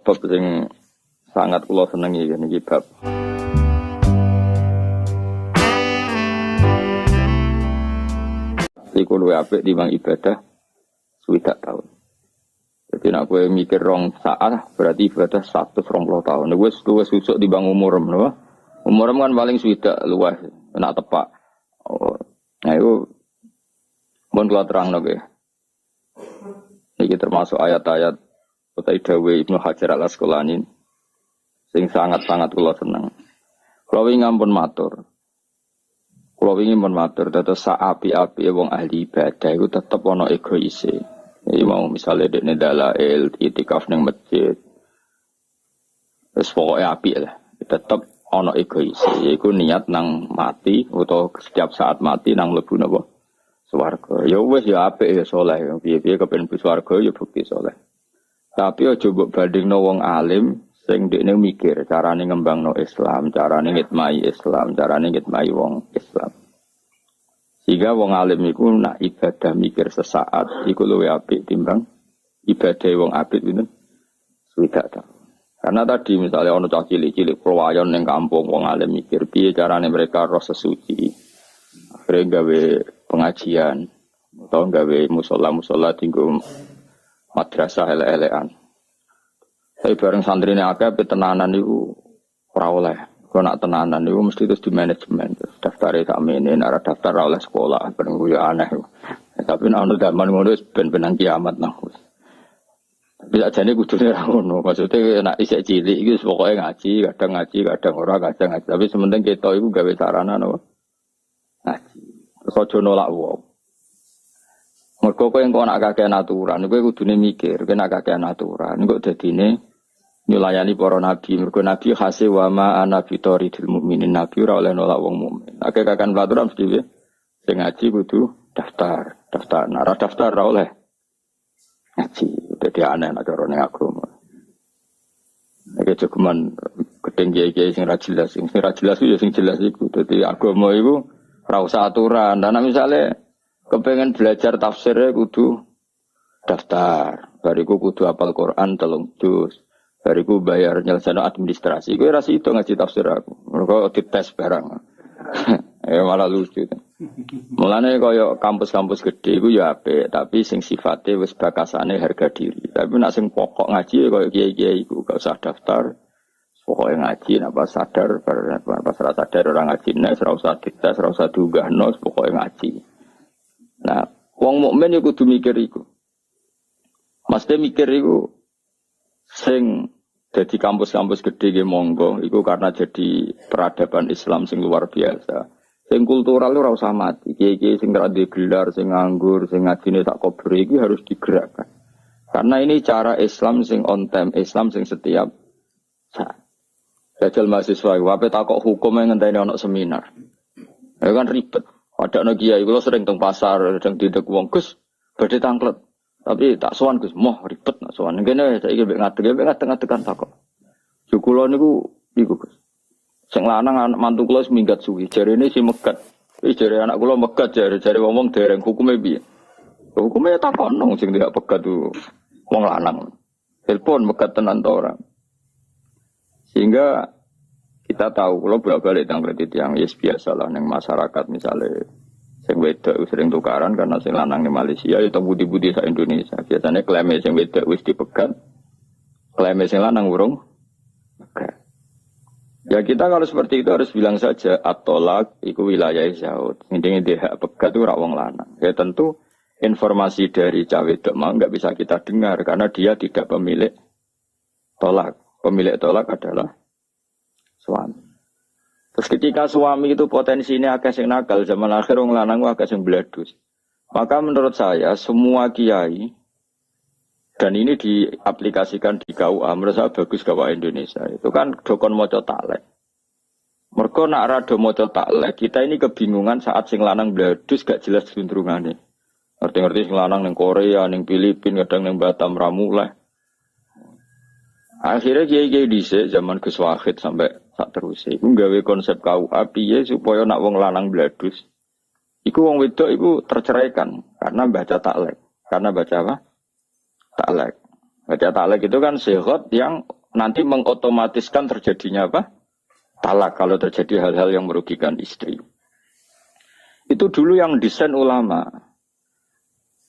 Bab sing sangat kula senengi niki bab. Iku luwih apik timbang ibadah swidak tahun. Jadi nek kowe mikir rong saat berarti ibadah 120 tahun. Wis luwih susuk timbang umurem lho. Umurem kan paling swidak luwih nek tepak. Oh. Nah iku mun kula terangno kowe. Iki termasuk ayat-ayat utai dawe Ibnu Hajar Al-Asqalani sing sangat-sangat kula seneng. Kula wingi ampun matur. Kula wingi mun matur dados saapi-api wong ahli ibadah iku tetep ana egoise. Iki mau misale dekne dalail itikaf ning masjid. Wis pokoke apik lah. Tetep ana egoise. Iku niat nang mati utawa setiap saat mati nang mlebu napa? Swarga. Ya wis ya apik ya saleh. Piye-piye kepen mlebu swarga ya bukti saleh. Tapi aja mbok bandingno wong alim sing dekne mikir carane ngembangno Islam, carane ngitmai Islam, carane ngitmai wong Islam. Sehingga wong alim iku nak ibadah mikir sesaat iku luwih apik timbang ibadah wong apik pinten? Swidak ta. Karena tadi misalnya ana cah cilik-cilik perwayon ning kampung wong alim mikir piye carane mereka roh sesuci. Akhirnya gawe pengajian atau gawe musola-musola tinggu madrasah ele-elean. Tapi bareng santrine akeh tenanan niku ora oleh. Kok nak tenanan niku mesti terus di manajemen. Daftare sak mene nek daftar ora oleh sekolah bareng ku ya aneh. Tapi nek ono zaman ngono wis ben-benan kiamat nah. Tapi ajane kudune ra ngono. Maksude nek isih cilik iki pokoke ngaji, kadang ora, kadang ngaji. Tapi sementing ketok iku gawe sarana napa? Ngaji. Terus aja nolak wong. Mergo kowe engko nak kakean aturan, kowe kudune mikir, kowe nak kakean aturan, engko dadine nyulayani para nabi. Mergo nabi khase wa ma ana fitoridil mukminin, nabi ora oleh nolak wong mukmin. Akeh kakean aturan mesti piye? Sing ngaji kudu daftar. Nah, ora daftar ora oleh ngaji. Dadi aneh nek cara ning agama. Nek cukuman gedeng kiai-kiai sing ra jelas, sing ra jelas ya sing jelas iku. Dadi agama iku ora usah aturan. Dan misale kepengen belajar tafsirnya kudu daftar. Bariku kudu hafal Quran 3 juz. Bariku bayar nyelesaikan administrasi. Gue rasa itu ngaji tafsir aku. Mereka dites barang. Malah lucu. Mulane kaya kampus-kampus gede iku ya apik, tapi sing sifate wis bakasane harga diri. Tapi nek sing pokok ngaji kaya kiai-kiai iku gak usah daftar. Pokoke ngaji nek pas sadar, pas ra sadar ora ngaji nek ora usah dites, ora usah diunggahno, pokoke ngaji. Nah, wong mukmin iku kudu mikir iku. Mesti mikir iku sing dadi kampus-kampus gede ge monggo, iku karena jadi peradaban Islam sing luar biasa. Sing kultural ora usah mati. Kiai-kiai sing ra gelar, sing nganggur, sing ngajine sak kober iki harus digerakkan. Karena ini cara Islam sing on time, Islam sing setiap saat. Jajal mahasiswa, wae takok hukum yang ngenteni ana seminar. Ya kan ribet. Ada anak kiai, kalau sering teng pasar, sedang didek wong Gus, badhe tangklet. Tapi tak sowan Gus, moh ribet nak sowan. Ngene saiki mbek ngadeg kan takok. Jukula niku iku Gus. Sing lanang anak mantu kula seminggat suwi, jarene si megat. Jare anak kula megat jare wong dereng hukume piye? Hukume takon sing tidak pegat tu wong lanang. Telepon megat tenan ta ora. Sehingga kita tahu kalau bolak-balik tentang kredit yang yes biasa lah neng masyarakat misalnya sing wedok sering tukaran karena sing lanang di Malaysia itu budi-budi sa Indonesia biasanya klaimnya sing wedok wis dipegat klaimnya sing lanang urung okay. Ya kita kalau seperti itu harus bilang saja at-tolak iku wilayah zaud intinya dia hak pegat itu rak wong lanang ya tentu informasi dari cawe wedok mau nggak bisa kita dengar karena dia tidak pemilik tolak adalah suami. Terus ketika suami itu potensinya agak sing nakal, zaman akhir wong lanang agak sing bladus. Maka menurut saya semua kiai dan ini diaplikasikan di KUA, menurut saya bagus KUA Indonesia. Itu kan dokon maca taklek. Mergo nak rada maca taklek, kita ini kebingungan saat sing lanang bladus gak jelas juntrungane. Ngerti-ngerti sing lanang ning Korea, ning Filipina, kadang ning Batam ramuleh. Akhirnya kiai-kiai dhisik zaman Gus Wahid sampai sak terus iku gawe konsep KUA piye supaya nak wong lanang bladus iku wong wedok iku terceraikan karena baca taklek. Karena baca apa? Taklek. Baca talak itu kan sighot yang nanti mengotomatiskan terjadinya apa? Talak kalau terjadi hal-hal yang merugikan istri. Itu dulu yang desain ulama.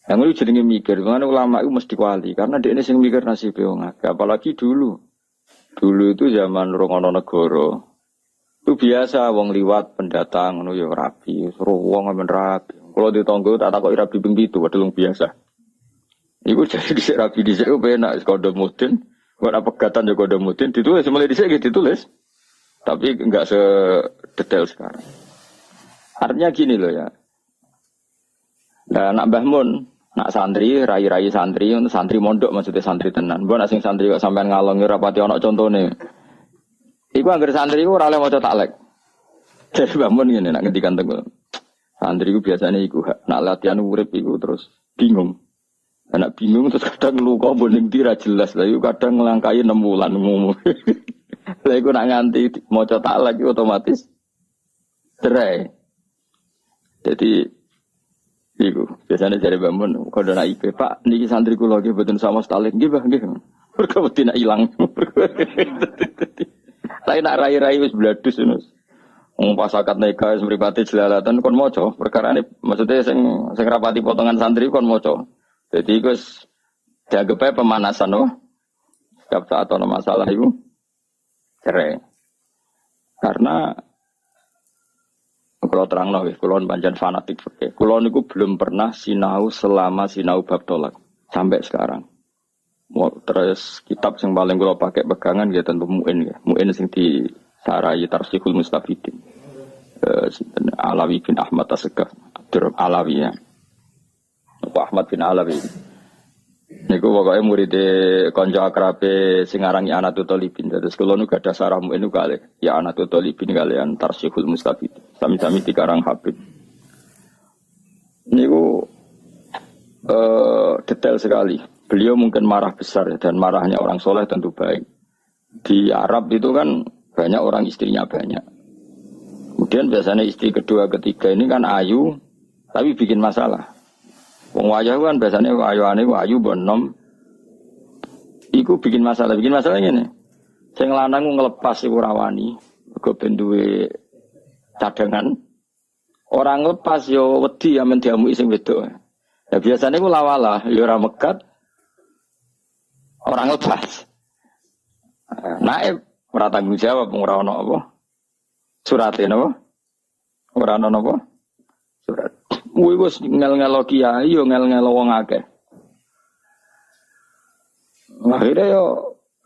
Yang itu jadi mikir, mana ulama itu mesti wali karena dia ini sing mikir nasib wong akeh. Apalagi dulu. Dulu itu zaman Rongono Negoro. Itu biasa wong liwat pendatang ngono ya rapi, suruh wong men rapi. Kalau ditonggo tak takoki rapi ping 7 padahal biasa. Iku jadi dhisik rapi dhisik ku penak kodo mudin, kok pegatan ya kodo mudin ditulis mulai dhisik gitu ditulis. Tapi enggak sedetail sekarang. Artinya gini loh ya. Nah, nak Mbah Mun, nak santri, rai-rai santri, untuk santri mondok maksudnya santri tenan. Mbah nak sing santri kok sampean ngalongi rapati ana contone. Iku anggere santri ku ora oleh maca taklek. Jadi Mbah Mun ngene nak ngendikan teng. Santri ku biasanya iku nak latihan urip iku terus bingung. Anak bingung terus kadang luka boning ndi ra jelas. Lah iku kadang nglangkai 6 wulan umum. Lah iku nak nganti maca taklek otomatis cerai. Jadi iku biasanya dari bangun kode naik Pak niki santri kula nggih mboten sama stalik nggih Mbah nggih. Mergo wedi nak ilang. Tapi nak rai-rai wis bladus ngono. Wong pas akad nikah wis mripate jelalatan kon maca perkarane maksudnya sing rapati potongan santri kon maca. Jadi iku wis dianggep pemanasan no. Setiap saat ana masalah iku cerai. Karena kalau terang nawi, kalau panjang fanatik fikih. Kalau niku belum pernah sinau selama sinau bab tolak sampai sekarang. Terus kitab yang paling kalau pakai pegangan ya tentu Mu'in ya. Mu'in yang di Sarai Tarsihul Mustafidin. Alawi bin Ahmad Asegaf, Abdur Alawi ya. Ahmad bin Alawi. Niku pokoknya murid konco akrabe sing arangi Anatul Talibin. Terus kula nu gadah sarah Mu'in kali ya Anatul Talibin kalian Tarsihul Mustafidin. Sami-sami dikarang Habib. Niku detail sekali. Beliau mungkin marah besar dan marahnya orang soleh tentu baik. Di Arab itu kan banyak orang istrinya banyak. Kemudian biasanya istri kedua ketiga ini kan ayu tapi bikin masalah. Wong wayah kan biasanya ayu bonom. Iku bikin masalah ngene. Sing lanang ngelepas iku rawani. Mergo ben duwe cadangan. Orang lepas yo wedi amen diamuki sing wedok. Ya biasanya ku lawalah yo ora megat. Orang lepas. Naib ora tanggung jawab ora ono apa? Surate napa? Ora ono napa? Surat. Kuwi wis ngel-ngelo kiai yo ngel-ngelo wong akeh. Akhirnya yo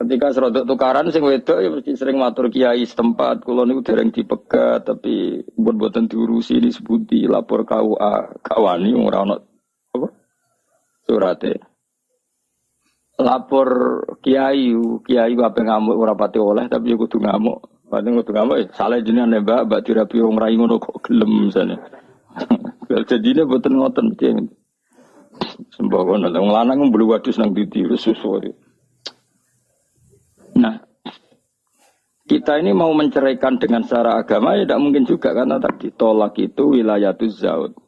ketika serodok tukaran sing wedok ya mesti sering matur kiai setempat kula niku dereng dipegat tapi mboten diurusi disebuti lapor KUA kawani ora ono apa surate lapor kiai apa ngamuk ora pati oleh tapi yo kudu ngamuk paling kudu ngamuk salah jenenge Mbak dirapi wong rai ngono kok gelem misale jadine mboten ngoten mesti sembono wong lanang mblu wadus nang didi susu. Nah, kita ini mau menceraikan dengan secara agama ya tidak mungkin juga karena tadi tolak itu wilayatuz zaud.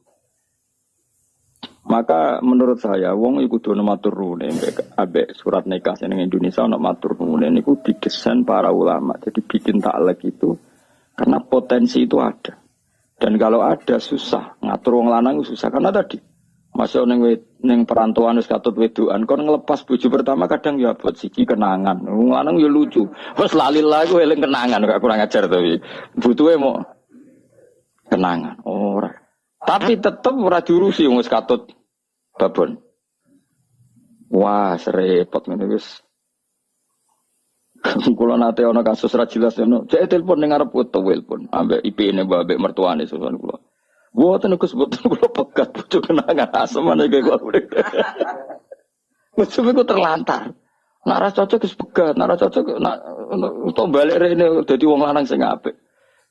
Maka menurut saya wong iku kudu matur nuwun ambek surat nikah ning Indonesia ana matur nuwun niku didesain para ulama. Jadi bikin taklek itu karena potensi itu ada. Dan kalau ada susah ngatur wong lanang susah karena tadi masuk ning perantauan wis katut wedokan kon ngelepas bojo pertama kadang ya buat siji kenangan. Wong lanang ya lucu. Wes lali lah iku eling kenangan gak kurang ajar tapi butuhe mau kenangan ora. Tapi tetep ora diurusi wong wis katut babon. Wah, serepot ngene wis. Kula nate ana kasus ra jelas ngono. Cek telepon ning arep foto telepon ambek IP-ne ambek mertuane susun kula. Buatan aku sebut kalau pegat pucuk kenangan asam mana kayak gue. Macam itu terlantar. Nara cocok is pegat, nara cocok nak untuk balik ini jadi wong lanang sing apik.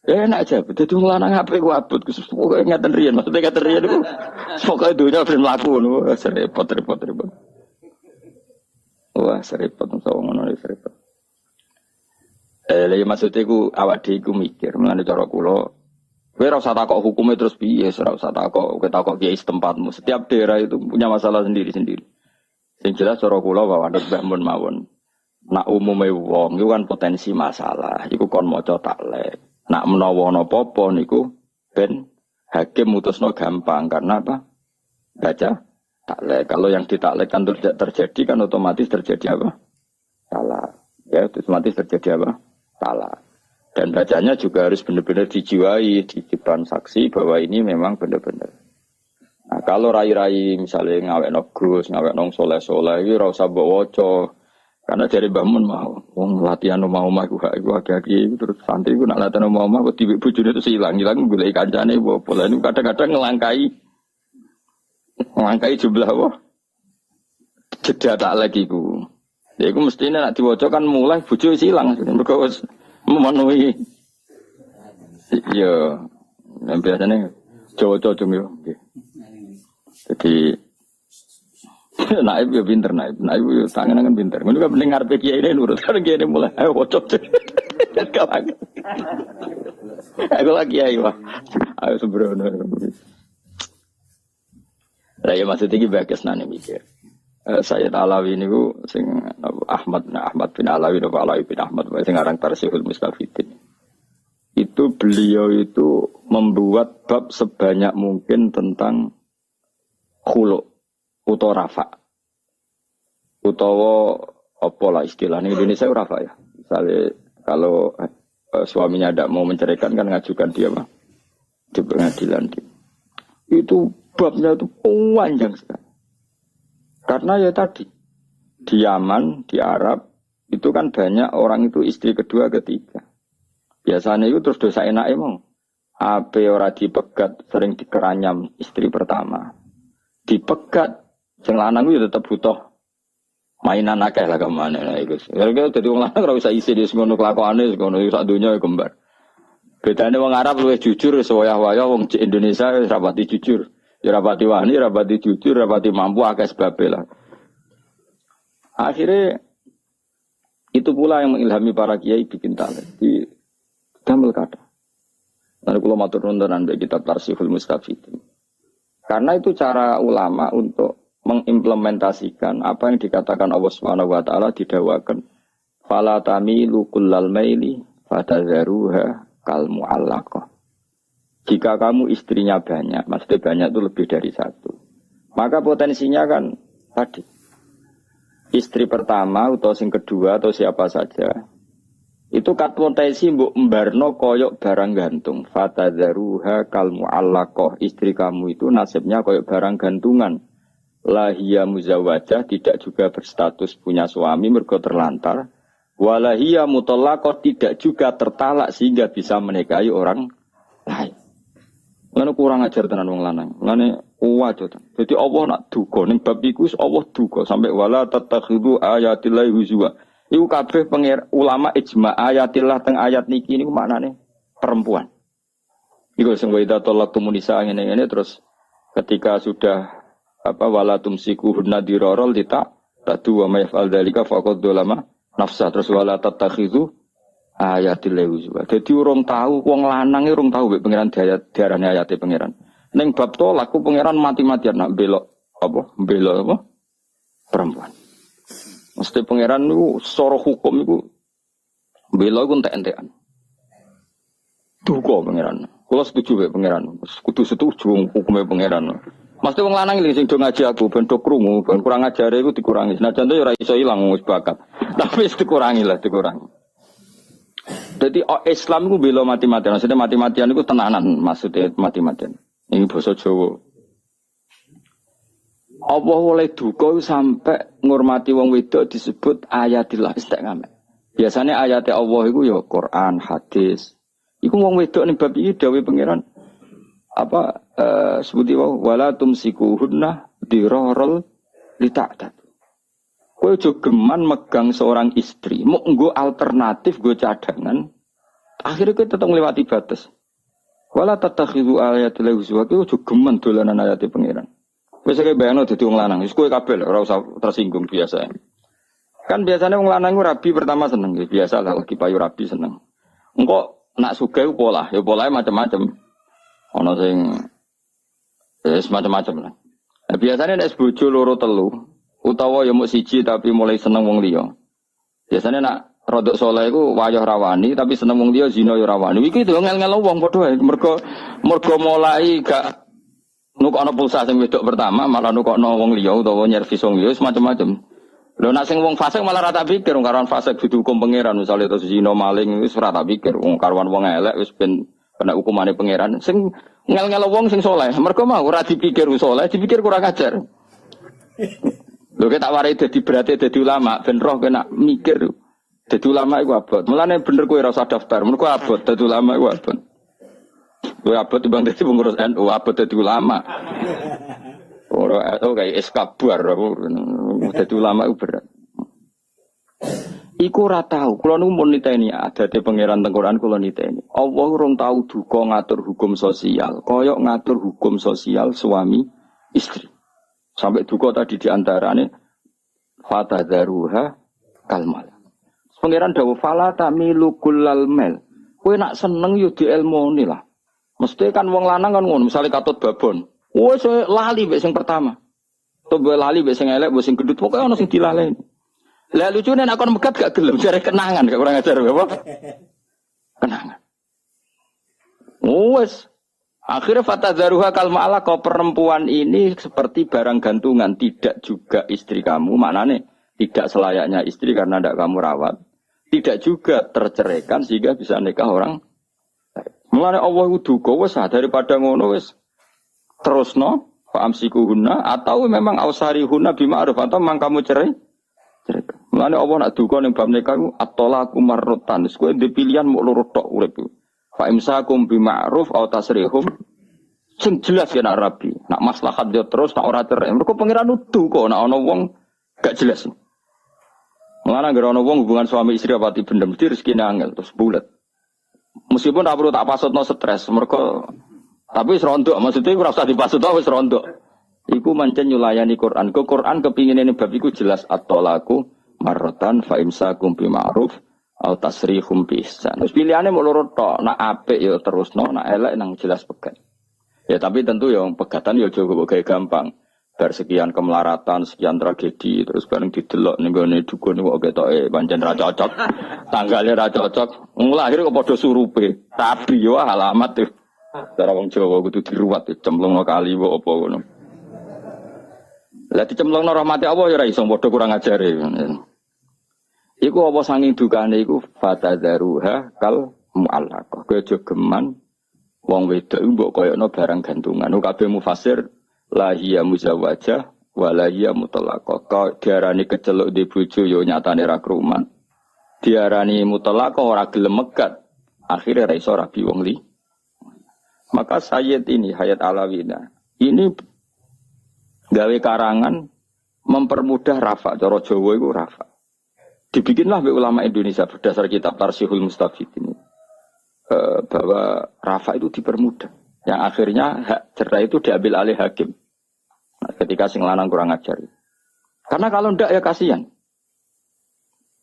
Enak aja, jadi wong lanang apik gue abut. Pokoknya ngeten riyen, maksudnya ngeten riyen itu. Pokoknya dunia film laku, serepot. Wah serepot, sama ngono serepot. Lagi maksudnya gue awak dhewe gue mikir, mengenai cara kulo. Kowe ora usah takok hukumnya terus piye, ora usah takok kiai setempatmu. Setiap daerah itu punya masalah sendiri-sendiri. Sing jelas cara kula wae Mbah Mun mawon. Nak umume wong iku kan potensi masalah, iku kon maca taklek. Nak menawa ana apa-apa niku ben hakim mutusno gampang karena apa? Baca taklek. Kalau yang ditaklekkan terjadi kan otomatis terjadi apa? Salah. Ya, otomatis terjadi apa? Salah. Dan bacanya juga harus benar-benar dijiwai di depan saksi bahwa ini memang benar-benar. Nah, kalau rai-rai misalnya ngawekno Gus, ngawekno soleh-soleh iki ora usah mbok waca. Karena dari Mbah Mun mau wong latihan omah-omah iku haki-haki terus santri iku nak latihan omah-omah kok tiwik bojone terus ilang golek kancane apa lha niku kadang-kadang ngelangkai jumlah apa jeda tak lagi ku. Ya iku mestine nak diwaca kan mulai bojo ilang mergo wis memenuhi. Iya. Yang biasanya Jawa-Jawa yo nggih. Jadi naib ya pinter naib yo tangan kan pinter. Ngono kan penting ngarepe kiai ini nurut kan kiai mulai ayo wocok. Aku lagi ayo. Ayo sembrono. Lah ya maksud iki bagus nane mikir. Sayyid Alawi niku sing Ahmad bin Alawi bin Ahmad sing aran Tarsihul Mustafidin. Itu beliau itu membuat bab sebanyak mungkin tentang khulu utawa rafa. Utawa apa lah istilahnya Indonesia rafa ya. Misalnya kalau suaminya tidak mau menceraikan kan ngajukan dia mah di pengadilan. Itu babnya itu panjang sekali. Karena ya tadi di Yaman, di Arab itu kan banyak orang itu istri kedua, ketiga. Biasanya itu terus dosa enak emang. Ape ora dipegat sering dikeranyam istri pertama. Dipegat sing lanang itu tetap butuh mainan akeh lah kemana nah iku. Kira-kira dadi wong lanang ora usah isi di ngono kelakuane ngono sak donya ya kembar. Bedane wong Arab luwih jujur sewaya-waya wong Indonesia wis rapati jujur. Ya rapati wani, rapati jujur, rapati mampu akeh sebabe lah. Akhirnya itu pula yang mengilhami para kiai bikin talent di damel kata. Lalu kalau matur nuwun dari kitab Tarsihul Mustafidin. Karena itu cara ulama untuk mengimplementasikan apa yang dikatakan Allah Subhanahu wa taala didakwakan fala tamilu kullal maili fatadharuha kal mu'allaqah. Jika kamu istrinya banyak, maksudnya banyak itu lebih dari satu. Maka potensinya kan tadi istri pertama atau sing kedua atau siapa saja itu kat potensi mbok mbarno koyok barang gantung. Fatadharuha kal mu'allaqah. Istri kamu itu nasibnya koyok barang gantungan. Lahia muzawajah, tidak juga berstatus punya suami mergo terlantar. Walahia mutallaqah, tidak juga tertalak sehingga bisa menikahi orang lain. Lan kurang ajar tenan wong lanang. Lane waduh. Jadi Allah nak duga ning bab iku Allah duga sampai wala tatakhidu ayatillahi huzwa. Iku kabeh ulama ijma ayatillah teng ayat niki niku maknane perempuan. Iku sing wa idza talaqtumun nisa ngene-ngene terus ketika sudah wala tumsikuhunna dirarul lita tadu wa mayfal dzalika faqad dzalama nafsa terus wala tatakhidu ayatil huzwa. Dadi urung tahu wong lanang urung tahu mek pangeran diarani ayate pangeran. Ning bab tolak ku pangeran mati-matian nak belok perempuan. Mesti pangeran niku secara hukum iku belok ku entek-entekan. Duga pangeran. Kula setuju mek pangeran. Kudu setuju hukume pangeran. Mesti wong lanang iki sing do ngaji aku ben do krungu, ben kurang ajare iku dikurangi. Senajan to ya ora iso ilang wis bakat. Tapi wis dikurangi. Jadi Islam itu bela mati-matian. Maksudnya mati-matian itu tenanan. Maksudnya mati-matian. Ini bahasa Jawa. Allah oleh duka sampai ngurmati wong wedok disebut ayatillah istiqamah. Biasanya ayatnya Allah itu ya Quran, hadis. Iku wong wedok ning bab iki dawuh pangeran sebuti wala tumsikuhunna dirarul lita'tat. Kowe aja geman megang seorang istri, mau nggo alternatif nggo cadangan. Akhirnya kowe tetep ngliwati batas. Wala tatakhidu ayatil huzwa, kowe aja geman dolanan ayate pangeran. Wis kaya bayangno dadi wong lanang, wis kowe kabeh ora usah tersinggung biasa. Kan biasanya wong lanang ku rabi pertama seneng, biasa lah lagi payu rabi seneng. Engko nak sugih pola, ya polahe macam-macam. Ana sing macam-macam lah. Nah, biasanya nek bojo loro telu utawa ya mung siji tapi mulai seneng wong liya. Biasane nak rodok saleh iku wayah rawani tapi seneng wong liya zina ya rawani. Iki lho ngel-ngel wong padha wae. Mergo mulai gak nukokno pulsa sing wedok pertama malah nukokno wong liya utawa nyervis wong liya semacam-macam. Lho nek sing wong fasik malah ra tak pikir wong karuan fasik kudu hukum pangeran misale terus zina maling wis ora tak pikir wong karuan wong elek wis ben kena hukumane pangeran. Sing ngel-ngel wong sing saleh mergo mau ora dipikir saleh dipikir kurang ajar. Lho kita warai dadi berarti dadi ulama ben roh kena mikir. Dadi ulama iku abot. Mulane bener kowe ora usah daftar. Mergo abot dadi ulama iku abot. Kowe abot timbang dadi pengurus NU abot dadi ulama. Ora kayak eskabar dadi ulama iku berat. Iku ora tau. Kula nu mun niteni adate pangeran teng Quran kula niteni. Allah urung tau duka ngatur hukum sosial. Kaya ngatur hukum sosial suami istri. Sampai duka tadi diantarane fatadzaruha kalmal. Pangeran dawuh fala tamilu kullal mel. Kowe nak seneng yo dielmoni lah. Mesti kan wong lanang kan ngono, misale katut babon. Wes lali mbek sing pertama. Tobo lali mbek sing elek, mbek sing gendut, pokoke ana sing dilaleni. Lah lucune nek kon megat gak gelem jare kenangan, gak kurang ajar apa? Kenangan. Wes akhirnya fatadzaruha kalma'ala kau perempuan ini seperti barang gantungan, tidak juga istri kamu, maknane tidak selayaknya istri karena tidak kamu rawat. Tidak juga terceraikan sehingga bisa nikah orang. Mulane Allah duka wis daripada ngono wis terusno fa amsikuhunna atau memang ausarihunna bima'ruf atau memang kamu cerai. Mulane Allah nak duka ning bab nikah at-talaqu marratan. Wis kowe ndek pilihan mok loro tok urip. Fa imsakum bima'ruf atau tasrihum sing jelas ya nak rabi. Nak maslahat yo terus nak ora cerai. Mergo pangeran nuduh kok nak ana wong gak jelas. Mulane gara ana wong hubungan suami istri apati bendem mesti rezekine angel terus bulet. Meskipun tak perlu tak pasutno stres mergo tapi wis rondok maksudnya ora usah dipasutno wis rondok. Iku mancen nyulayani Quran. Ke Quran kepingine bab iku jelas at-talaqu marratan fa imsakum bi ma'ruf au tasrihum bi ihsan. Terus pilihane mung loro tok, nak apik ya terusno, nak elek nang jelas pegat. Ya tapi tentu ya pegatan ya aja kok gampang. Bar sekian kemelaratan, sekian tragedi, terus bareng didelok ning gone dukun kok ketoke pancen ra cocok. Tanggale ra cocok. Lahir kok padha surupe. Tapi yo alamat tuh. Cara wong Jawa kudu diruwat cemplungno kali kok apa ngono. Lah dicemplungno rahmate Allah ya ra iso padha kurang ajare. Iku apa sanging dukane iku fatadzaruha kal mu'allaqah. Kowe aja geman wong wedok mbok koyokno barang gantungan. Kabeh mufasir la hiya muzawwajah wa la hiya mutallaqah. Diarani keceluk di bojo yo nyatane ra krumat. Diarani mutallaqah ora gelem megat. Akhire ra iso rabi wong li. Maka Sayyid ini Hayat Alawina ini gawe karangan mempermudah rafa. Cara Jawa iku rafa. Dibikinlah oleh ulama Indonesia berdasar kitab Tarsihul Mustafid ini bahwa rafa itu dipermudah. Yang akhirnya hak cerai itu diambil alih hakim. Nah, ketika sing lanang kurang ajar. Karena kalau ndak ya kasihan.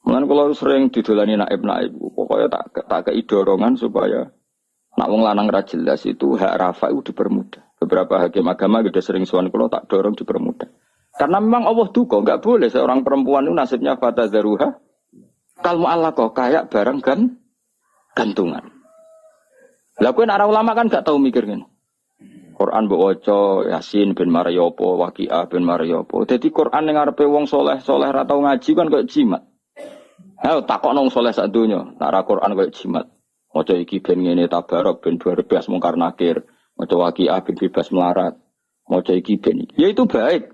Mulane kalau sering didolani naib-naib, pokoknya tak kei dorongan supaya nak wong lanang ra jelas itu hak rafa itu dipermudah. Beberapa hakim agama sudah sering sowan kula tak dorong dipermudah. Karena memang Allah duka, enggak boleh seorang perempuan itu nasibnya fatadzaruha kal mu'allaqah kayak barang gantungan. Lah kowe nek ulama kan gak tahu mikir ngene. Quran mbok waca Yasin bin Maryopo, Waqiah bin Maryopo. Dadi Quran ning ngarepe wong saleh-saleh ra tau ngaji kan koyo jimat. Ha takokno wong saleh sak donya, nek ra Quran koyo jimat. Maca iki ben ngene tabarok ben 12 mungkar nakir, maca Waqiah ben bebas melarat. Maca iki ben iki. Ya itu baik.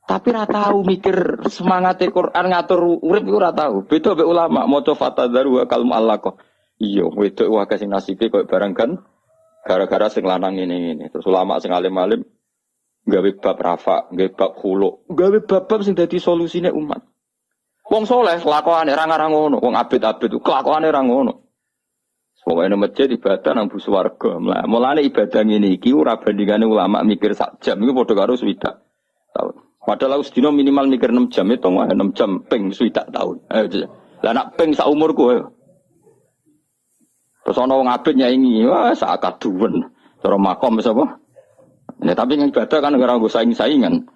Tapi ra tahu mikir semangate Quran ngatur urip iku ra tahu. Beda mek ulama maca fatadzaru kal mu'allaqah. Iya, wedok wae sing nasibe koyo barang kan gara-gara sing lanang ngene-ngene. Terus ulama sing alim-alim gawe bab rafa, gawe bab khulu, gawe bab-bab sing dadi solusine umat. Wong saleh kelakuane ra ngarang ngono, wong abid-abid kelakuane ra ngono. Pokoke nang masjid ibadah nang bus warga. Mulane ibadah ngene iki ora bandingane ulama mikir sak jam iku padha karo swidak tahun. Padahal sedina minimal mikir 6 jam itu 6 jam ping swidak tahun. Lah nak ping sak umurku ayo. Terus ana wong abid nyaingi, wah sak kaduwen. Cara makom wis apa? Ya tapi ning ibadah kan ora nggo saing-saingan.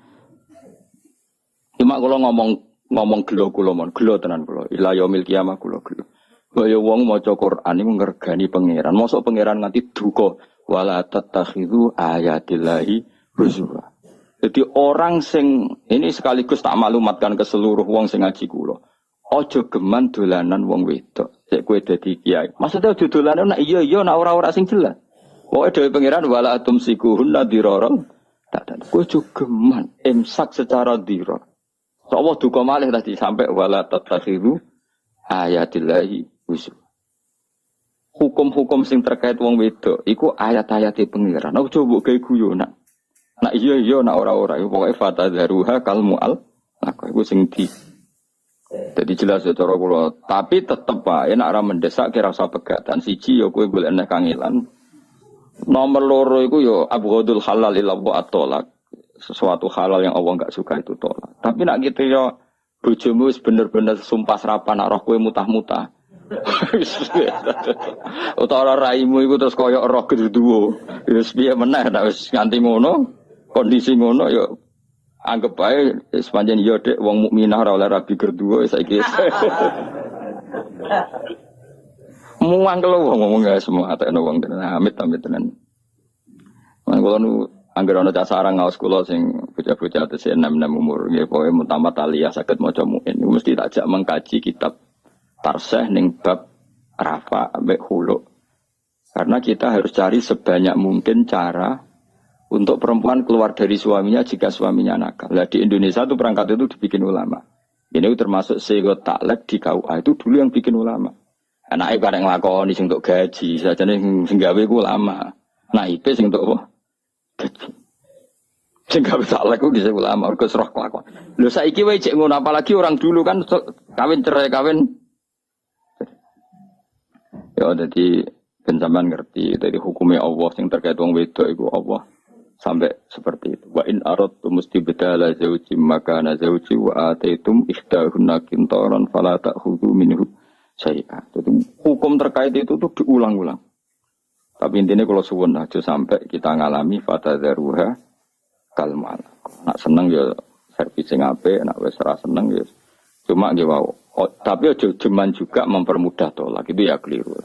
Cuma kalau ngomong gelo kula mon, gelo tenan kula. Ila yaumil qiyamah kula gelo. Kaya wong maca Quran iku ngergani pangeran. Mosok pangeran nganti duka wala tattakhidhu ayatillahi huzwa. Jadi orang sing ini sekaligus tak maklumatkan ke seluruh wong sing ngaji kula. Aja geman dolanan wong wedok. Sik kowe dadi kiai. Maksudnya aja dolanan nak iya nak ora-ora sing jelas. Pokoke dhewe pangeran wala tumsikuhunna dirarang. Tak kowe aja geman imsak secara dirar. Allah duka malih tadi sampai wala tattakhidhu ayatillahi huzwa. Hukum-hukum sing terkait wong wedok iku ayat-ayate pangeran. Aku coba gawe guyonan. Nak iya nak ora-ora iku pokoke fatadharuha kalmual. Nah, iku sing di. Jadi jelas ya cara kula, tapi tetep wae nek ora mendesak kira usah pegatan. Siji ya kowe golek nek kangelan. Nomor loro iku ya abghadul halal ila at-thalaq. Sesuatu halal yang Allah enggak suka itu tolak. Tapi nak gitu ya bojomu wis bener-bener sumpah serapan nak roh kowe mutah-mutah. Utawa raimu iku terus koyo roh geduwo. Wis piye meneh nek wis nganti ngono. Kondisi ngono ya anggap bae sepanjang ya dek wong mukminah ora oleh rabi gerduwo saiki. Muang kalau ngomong gak semua atekno wong tenan amit tenan. Man kula nu anggere ana casarang ngaos kula sing bocah-bocah tesih 6 umur nggih pokoke mutamat aliyah saged maca muin mesti takjak mengkaji kitab Tarseh ning bab rafa ambek hulu. Karena kita harus cari sebanyak mungkin cara untuk perempuan keluar dari suaminya jika suaminya nakal. Nah, di Indonesia itu perangkat itu dibikin ulama. Ini termasuk segot taklek di KUA itu dulu yang bikin ulama. Anaknya bareng ngelakoni sing untuk gaji, saja nih sing gawe ku ulama. Nah IP sing untuk apa? Gaji. Sing gawe taklek ku bisa ulama, mergo serah kelakon. Lho saiki wae cek ngono apalagi orang dulu kan kawin cerai kawin. Ya jadi ben sampean ngerti dari hukumnya Allah sing terkait wong wedok iku Allah. Sampai seperti itu. Wa in aradtum mustibdala zawjin makana zawji wa ataitum ihdahunna qintaran fala ta'khudhu minhu syai'a. Jadi hukum terkait itu tuh diulang-ulang. Tapi intinya kalau suwun aja sampai kita ngalami fatadzaruha kalmal. Nak seneng ya servis sing apik, nak wis ora seneng ya cuma nggih wae. Tapi aja cuman juga mempermudah tolak itu ya keliru.